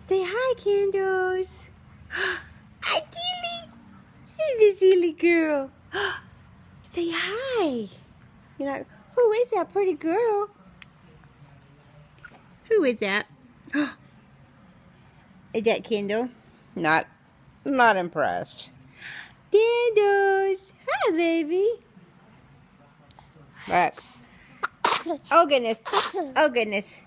Say hi, Kyndels. Hi, Tilly. He's a silly girl. Say hi. You're like, who is that pretty girl? Who is that? Is that Kyndel? Not impressed. Kyndels. Hi, baby. Back. Oh, goodness. Oh, goodness.